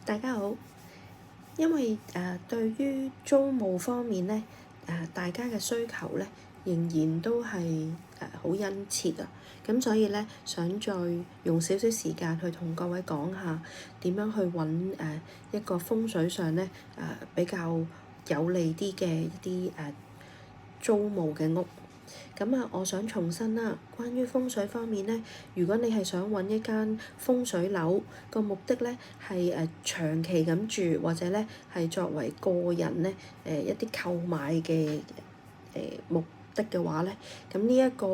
大家好，因為對於租務方面咧，大家嘅需求咧仍然都係好殷切啊，咁所以咧想再用少少時間去同各位講下點樣去揾一個風水上咧比較有利啲嘅一啲租務嘅屋。咁我想重申啦，關於風水方面咧，如果你係想揾一間風水樓，個目的咧係長期咁住，或者咧係作為個人咧一啲購買嘅目的嘅話咧，咁呢一個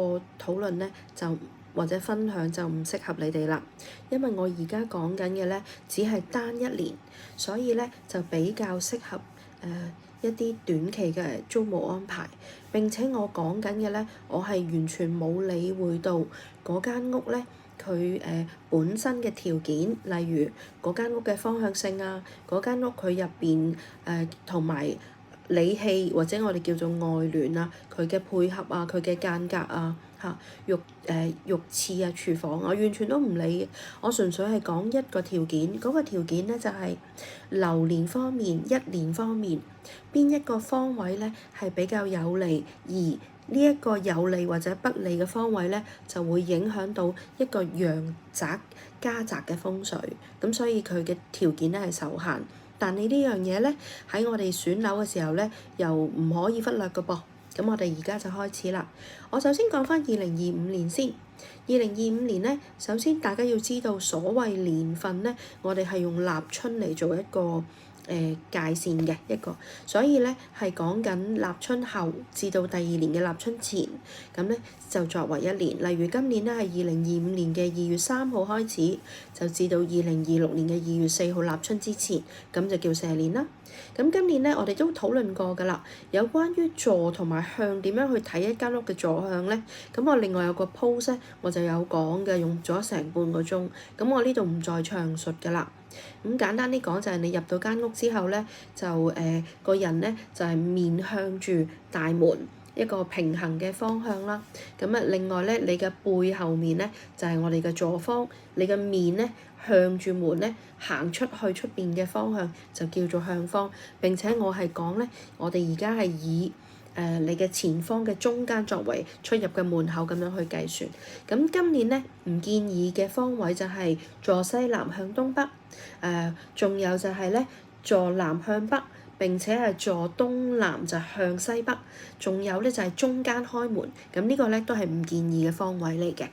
討論咧就或者分享就唔適合你哋啦，因為我而家講緊嘅咧只係單一年，所以咧就比較適合一啲短期嘅租務安排。並且我講緊嘅咧，我係完全冇理會到嗰間屋咧佢本身嘅條件，例如嗰間屋嘅方向性啊，嗰間屋佢入邊同埋理氣或者我哋叫做外聯啊，佢嘅配合啊，佢嘅間隔啊浴廁啊、廚房我完全都唔理嘅，我純粹係講一個條件，嗰個條件咧就係流年方面、一年方面邊一個方位咧係比較有利，而呢一個有利或者不利嘅方位咧就會影響到一個陽宅家宅嘅風水，咁所以佢嘅條件咧係受限。但你呢樣嘢咧喺我哋選樓嘅時候咧又唔可以忽略嘅噃。咁我哋而家就開始啦。我首先講返2025年先。2025年咧，首先大家要知道所謂年份咧，我哋係用立春嚟做一個界線嘅一個，所以咧係講緊立春後至到第二年嘅立春前，咁咧就作為一年。例如今年咧係2025年嘅2月3號開始，就至到2026年嘅2月4號立春之前，咁就叫蛇年啦。咁今年咧我哋都討論過㗎啦，有關於坐同埋向點樣去睇一間屋嘅坐向咧，咁我另外有個 post 咧我就有講嘅，用咗成半個鐘，咁我呢度唔再詳述㗎啦。咁簡單啲講就係你入到間屋之後咧，就個人咧就係面向住大門一個平衡嘅方向啦。咁另外咧你嘅背後面咧就係我哋嘅坐方，你嘅面咧向住門咧行出去出邊嘅方向就叫做向方。並且我係講咧，我哋而家係以你嘅前方嘅中間作為出入嘅門口咁樣去計算。咁今年咧唔建議嘅方位就係坐西南向東北，仲有就係咧坐南向北，並且係坐東南就向西北，仲有咧就係中間開門。咁呢個咧都係唔建議嘅方位嚟嘅。